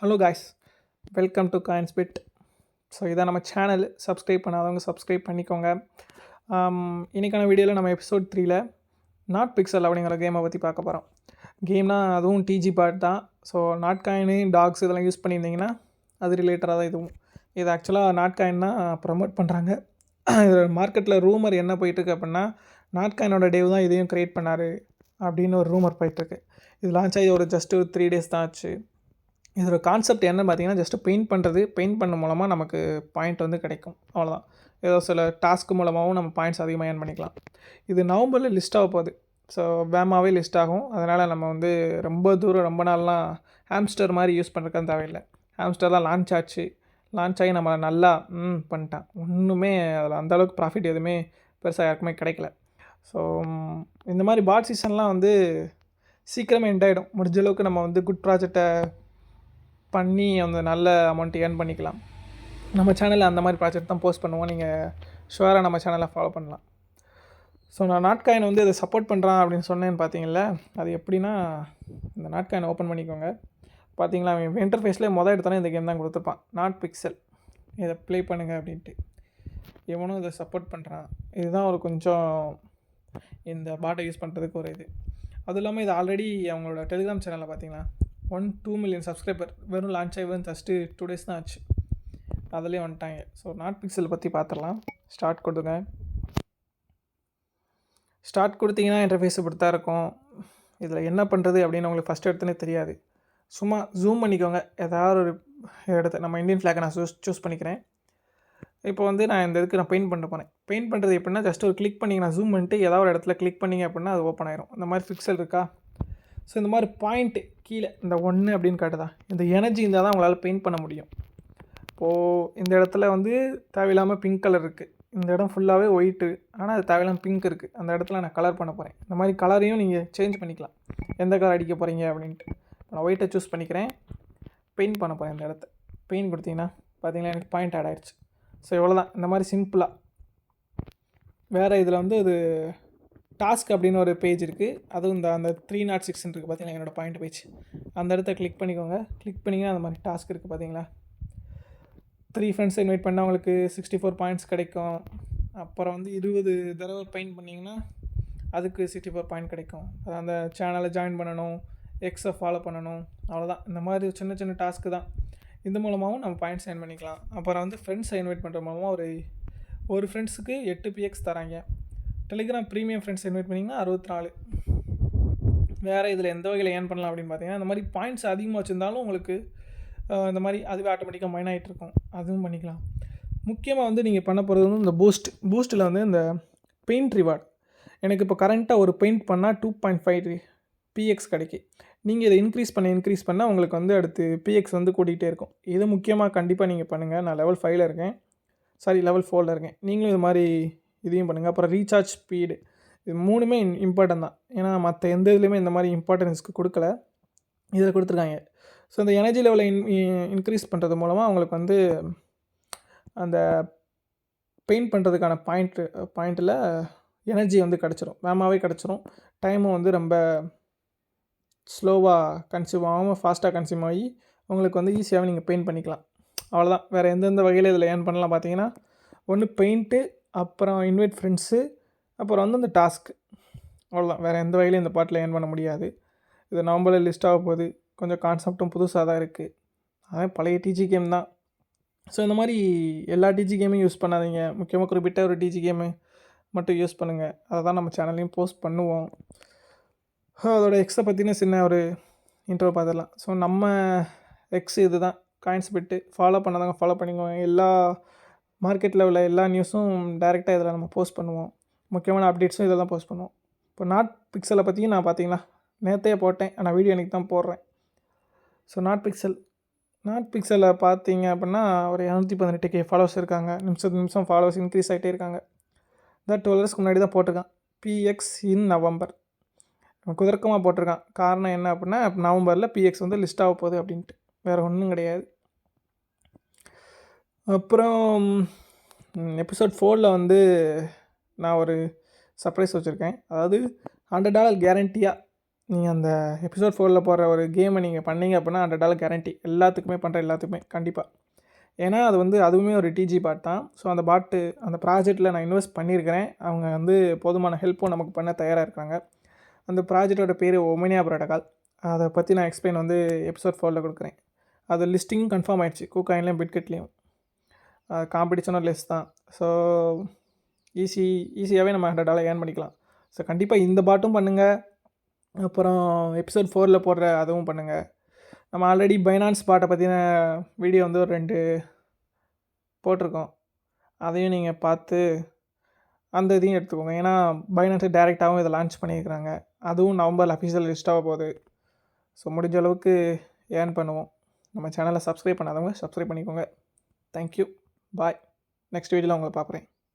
Hello guys, welcome to Coinspit. So இதான் நம்ம channel. Subscribe பண்ணாதவங்க சப்ஸ்கிரைப் பண்ணிக்கோங்க. இன்றைக்கான வீடியோவில் நம்ம எபிசோட் 3ல் நாட் பிக்சல் அப்படிங்கிற கேமை பற்றி பார்க்க போகிறோம். கேம்னா அதுவும் டிஜி பார்ட் தான். ஸோ நாட் காயினு, டாக்ஸ் இதெல்லாம் யூஸ் பண்ணியிருந்தீங்கன்னா அது ரிலேட்டடாக தான் இதுவும். இது ஆக்சுவலாக நாட் காயின் தான் ப்ரமோட் பண்ணுறாங்க. மார்க்கெட்டில் ரூமர் என்ன போயிட்டுருக்கு அப்படின்னா, நாட் காயினோட டேவ் தான் இதையும் க்ரியேட் பண்ணார் அப்படின்னு ஒரு ரூமர் போயிட்டுருக்கு. இது லான்ச் ஆகி ஒரு ஜஸ்ட் ஒரு 3 days தான் ஆச்சு. இதோட கான்செப்ட் என்ன பார்த்தீங்கன்னா, ஜஸ்ட்டு பெயிண்ட் பண்ண மூலமாக நமக்கு பாயிண்ட் வந்து கிடைக்கும், அவ்வளோதான். ஏதோ சில டாஸ்க் மூலமாகவும் நம்ம பாயிண்ட்ஸ் அதிகமாக ஏர்ன் பண்ணிக்கலாம். இது நவம்பரில் லிஸ்ட் ஆக போகுது. ஸோ வேகமாகவே லிஸ்ட் ஆகும். அதனால் நம்ம வந்து ரொம்ப நாள்லாம் ஹாம்ஸ்டர் மாதிரி யூஸ் பண்ணுறதுக்கு தேவையில்லை. ஹாம்ஸ்டர்லாம் லான்ச் ஆச்சு. லான்ச் ஆகி நம்ம நல்லா பண்ணிட்டான். ஒன்றுமே அதில் அந்தளவுக்கு ப்ராஃபிட் எதுவுமே பெருசாக யாருக்குமே கிடைக்கல. ஸோ இந்த மாதிரி பாட் சீசன்லாம் வந்து சீக்கிரமே எண்ட் ஆகிடும். முடிஞ்ச அளவுக்கு நம்ம வந்து குட் ப்ராஜெக்டை பண்ணி அந்த நல்ல அமௌண்ட் ஏர்ன் பண்ணிக்கலாம். நம்ம சேனலில் அந்த மாதிரி ப்ராஜெக்ட் தான் போஸ்ட் பண்ணுவோம். நீங்கள் ஷுவராக நம்ம சேனலை ஃபாலோ பண்ணலாம். ஸோ நான் நாட்காயின் வந்து அதை சப்போர்ட் பண்ணுறான் அப்படின்னு சொன்னேன்னு பார்த்தீங்களா, அது எப்படின்னா, இந்த நாட்காயின் ஓப்பன் பண்ணிக்கோங்க. பார்த்தீங்களா, அவன் இன்டர்ஃபேஸ்லேயே எடுத்தோன்னே இந்த கேம் தான் கொடுத்துருப்பான், நாட் பிக்சல், இதை ப்ளே பண்ணுங்கள் அப்படின்ட்டு. எவனும் இதை சப்போர்ட் பண்ணுறான். இதுதான் ஒரு கொஞ்சம் இந்த பாட்டை யூஸ் பண்ணுறதுக்கு ஒரு இது. அதுவும் இல்லாமல் இது ஆல்ரெடி அவங்களோட டெலிகிராம் சேனலில் பார்த்தீங்களா 1-2 million சப்ஸ்கிரைபர் வெறும் லான்ச் ஆகி ஜஸ்ட்டு 2 days தான் ஆச்சு. அதிலே வந்துட்டாங்க. ஸோ நாட் பிக்சல் பற்றி பார்த்துடலாம். ஸ்டார்ட் கொடுங்க. ஸ்டார்ட் கொடுத்தீங்கன்னா இன்டர்ஃபேஸ் இப்படி தான் இருக்கும். இதில் என்ன பண்ணுறது அப்படின்னு உங்களுக்கு ஃபஸ்ட் எடுத்துனே தெரியாது. சும்மா ஜூம் பண்ணிக்கோங்க. ஏதாவது ஒரு இடத்த, நம்ம இந்தியன் ஃப்ளாகை நான் சூஸ் பண்ணிக்கிறேன். இப்போ வந்து நான் இந்த இதுக்கு நான் பெயிண்ட் பண்ண போகிறேன். பெயிண்ட் பண்ணுறது எப்படின்னா, ஜஸ்ட் ஒரு கிளிக் பண்ணிங்கன்னா ஜூம் பண்ணிட்டு ஏதாவது ஒரு இடத்துல கிளிக் பண்ணிங்க அப்படின்னா அது ஓப்பன் ஆயிரும். இந்த மாதிரி பிக்சல் இருக்கா. ஸோ இந்த மாதிரி பாயிண்ட்டு கீழே இந்த 1 அப்படின்னு காட்டுதா, இந்த எனர்ஜி இருந்தால் தான் உங்களால் பெயிண்ட் பண்ண முடியும். இப்போது இந்த இடத்துல வந்து தேவையில்லாமல் பிங்க் கலர் இருக்குது. இந்த இடம் ஃபுல்லாகவே ஒயிட்டு, ஆனால் அது தேவையில்லாமல் பிங்க் இருக்குது. அந்த இடத்துல நான் கலர் பண்ண போகிறேன். இந்த மாதிரி கலரையும் நீங்கள் சேஞ்ச் பண்ணிக்கலாம், எந்த கலர் அடிக்க போகிறீங்க அப்படின்ட்டு. நான் ஒயிட்டை சூஸ் பண்ணிக்கிறேன். பெயிண்ட் பண்ண போகிறேன். இந்த இடத்த பெயிண்ட் கொடுத்தீங்கன்னா பார்த்தீங்கன்னா எனக்கு பாயிண்ட் ஆட் ஆகிடுச்சு. ஸோ இவ்வளோ தான். இந்த மாதிரி சிம்பிளாக. வேறு இதில் வந்து அது டாஸ்க் அப்படின்னு ஒரு பேஜ் இருக்குது. அதுவும் அந்த 306 இருக்குது பார்த்தீங்களா, என்னோடய பாயிண்ட் பேஜ். அந்த இடத்த கிளிக் பண்ணிக்கோங்க. கிளிக் பண்ணிங்கன்னா அந்த மாதிரி டாஸ்க் இருக்குது பார்த்தீங்களா. 3 ஃப்ரெண்ட்ஸை இன்வைட் பண்ணால் உங்களுக்கு 64 பாயிண்ட்ஸ் கிடைக்கும். அப்புறம் வந்து 20 தடவை பெயிண்ட் பண்ணிங்கன்னா அதுக்கு 64 பாயிண்ட் கிடைக்கும். அது அந்த சேனலை ஜாயின் பண்ணணும், எக்ஸை ஃபாலோ பண்ணணும், அவ்வளோதான். இந்த மாதிரி சின்ன சின்ன டாஸ்க்கு தான். இந்த மூலமாகவும் நம்ம பாயிண்ட்ஸ் ஏர்ன் பண்ணிக்கலாம். அப்புறம் வந்து ஃப்ரெண்ட்ஸை இன்வைட் பண்ணுற மூலமாக ஒரு ஃப்ரெண்ட்ஸுக்கு 8 PX தராங்க. டெலிகிராம் ப்ரீமியம் ஃப்ரெண்ட்ஸ் இன்வைட் பண்ணிங்கன்னா 64. வேறு இதில் எந்த வகையில் ஏர்ன் பண்ணலாம் அப்படின்னு பார்த்தீங்கன்னா, இந்த மாதிரி பாயிண்ட்ஸ் அதிகமாக வச்சுருந்தாலும் உங்களுக்கு இந்த மாதிரி அதுவே ஆட்டோமேட்டிக்காக மைன் ஆகிட்டு இருக்கும். அதுவும் பண்ணிக்கலாம். முக்கியமாக வந்து நீங்கள் பண்ண போகிறது வந்து இந்த பூஸ்ட்டில் வந்து இந்த பெயிண்ட் ரிவார்டு. எனக்கு இப்போ கரண்ட்டாக ஒரு பெயிண்ட் பண்ணால் 2.5 PX கிடைக்கும். நீங்கள் இதை இன்க்ரீஸ் பண்ண உங்களுக்கு வந்து அடுத்து PX வந்து கூட்டிகிட்டே இருக்கும். இது முக்கியமாக கண்டிப்பாக நீங்கள் பண்ணுங்கள். நான் லெவல் 5ல் இருக்கேன், லெவல் 4ல் இருக்கேன். நீங்களும் இது மாதிரி இதையும் பண்ணுங்கள். அப்புறம் ரீசார்ஜ் ஸ்பீடு, இது 3மே இம்பார்ட்டன்ட் தான். ஏன்னா மற்ற எந்த இதுலேயுமே இந்த மாதிரி இம்பார்ட்டன்ஸ்க்கு கொடுக்கல, இதில் கொடுத்துருக்காங்க. ஸோ இந்த எனர்ஜி லெவலை இன்க்ரீஸ் பண்ணுறது மூலமாக அவங்களுக்கு வந்து அந்த பெயிண்ட் பண்ணுறதுக்கான பாயிண்ட்டில் எனர்ஜி வந்து கிடச்சிரும், வேகமாகவே கிடச்சிரும். டைமும் வந்து ரொம்ப ஸ்லோவாக கன்சியூம் ஆகாமல் ஃபாஸ்ட்டாக கன்சியூம் ஆகி உங்களுக்கு வந்து ஈஸியாகவே நீங்கள் பெயிண்ட் பண்ணிக்கலாம். அவ்வளோதான். வேறு எந்தெந்த வகையில் இதில் ஏர்ன் பண்ணலாம் பார்த்தீங்கன்னா, ஒன்று பெயிண்ட்டு, அப்புறம் இன்வைட் ஃப்ரெண்ட்ஸு, அப்புறம் வந்து அந்த டாஸ்க்கு, அவ்வளோதான். வேறு எந்த வகையிலும் இந்த பாட்டில் ஏர்ன் பண்ண முடியாது. இது நவம்பரில் லிஸ்ட் ஆக போகுது. கொஞ்சம் கான்செப்ட்டும் புதுசாக தான் இருக்குது. அதான் பழைய டிஜி கேம் தான். ஸோ இந்த மாதிரி எல்லா டிஜி கேமையும் யூஸ் பண்ணாதீங்க. முக்கியமாக குறிப்பிட்ட ஒரு டிஜி கேமு மட்டும் யூஸ் பண்ணுங்கள். அதை தான் நம்ம சேனல்லையும் போஸ்ட் பண்ணுவோம். அதோட எக்ஸை பற்றின சின்ன ஒரு இன்ட்ரோ பார்த்துடலாம். ஸோ நம்ம எக்ஸ் இது தான், காயின்ஸ்பிட். ஃபாலோ பண்ணாதவங்க ஃபாலோ பண்ணிக்கோங்க. எல்லா மார்க்கெட்டில் உள்ள எல்லா நியூஸும் டைரெக்டாக இதில் நம்ம போஸ்ட் பண்ணுவோம். முக்கியமான அப்டேட்ஸும் இதில் தான் போஸ்ட் பண்ணுவோம். இப்போ நாட் பிக்சலை பற்றியும் நான் பார்த்தீங்களா நேற்றே போட்டேன், ஆனால் வீடியோ எனக்கு தான் போடுறேன். ஸோ நாட் பிக்சலில் பார்த்தீங்க அப்படின்னா ஒரு 218K ஃபாலோவர்ஸ் இருக்காங்க. நிமிஷம் ஃபாலோவர்ஸ் இன்க்ரீஸ் ஆகிட்டே இருக்காங்க. இதான் 12 hours முன்னாடி தான் போட்டிருக்கான், PX இன் நவம்பர். குதர்க்கமாக போட்டிருக்கான். காரணம் என்ன அப்படின்னா, நவம்பரில் PX வந்து லிஸ்ட் ஆக போகுது அப்படின்ட்டு, வேறு ஒன்றும் கிடையாது. அப்புறம் எபிசோட் 4ல் வந்து நான் ஒரு சர்ப்ரைஸ் வச்சுருக்கேன். அதாவது $100 கேரண்டியாக நீங்கள் அந்த எபிசோட் 4ல் போடுற ஒரு கேமை நீங்கள் பண்ணீங்க அப்படின்னா $100 கேரண்டி. எல்லாத்துக்குமே பண்ணுற எல்லாத்துக்குமே கண்டிப்பாக. ஏன்னா அது வந்து அதுவுமே ஒரு டிஜி பாட் தான். ஸோ அந்த பாட்டு அந்த ப்ராஜெக்ட்டில் நான் இன்வெஸ்ட் பண்ணியிருக்கிறேன். அவங்க வந்து போதுமான ஹெல்ப்பும் நமக்கு பண்ண தயாராக இருக்காங்க. அந்த ப்ராஜெக்டோட பேர் ஒமேனியா புரோட்டோகால். அதை பற்றி நான் எக்ஸ்பிளைன் வந்து எபிசோட் 4ல் கொடுக்குறேன். அது லிஸ்டிங்கும் கன்ஃபார்ம் ஆயிடுச்சு KuCoinலையும் பிட்கெட்லேயும். காம்படிஷனும் லெஸ் தான். ஸோ ஈஸியாகவே நம்ம $100 ஏர்ன் பண்ணிக்கலாம். ஸோ கண்டிப்பாக இந்த பாட்டும் பண்ணுங்கள். அப்புறம் எபிசோட் 4ல் போடுற அதுவும் பண்ணுங்கள். நம்ம ஆல்ரெடி பைனான்ஸ் பாட்டை பற்றின வீடியோ வந்து ஒரு 2 போட்டிருக்கோம். அதையும் நீங்கள் பார்த்து அந்த இதையும் எடுத்துக்கோங்க. ஏன்னா பைனான்ஸை டேரெக்டாகவும் இதை லான்ச் பண்ணியிருக்கிறாங்க. அதுவும் நவம்பரில் அஃபிஷியல் லிஸ்ட் ஆக போகுது. ஸோ முடிஞ்ச அளவுக்கு ஏர்ன் பண்ணுவோம். நம்ம சேனலை சப்ஸ்கிரைப் பண்ணாதவங்க சப்ஸ்கிரைப் பண்ணிக்கோங்க. தேங்க்யூ. பாய். நெக்ஸ்ட் வீடியோவில் உங்களை பார்க்குறேன்.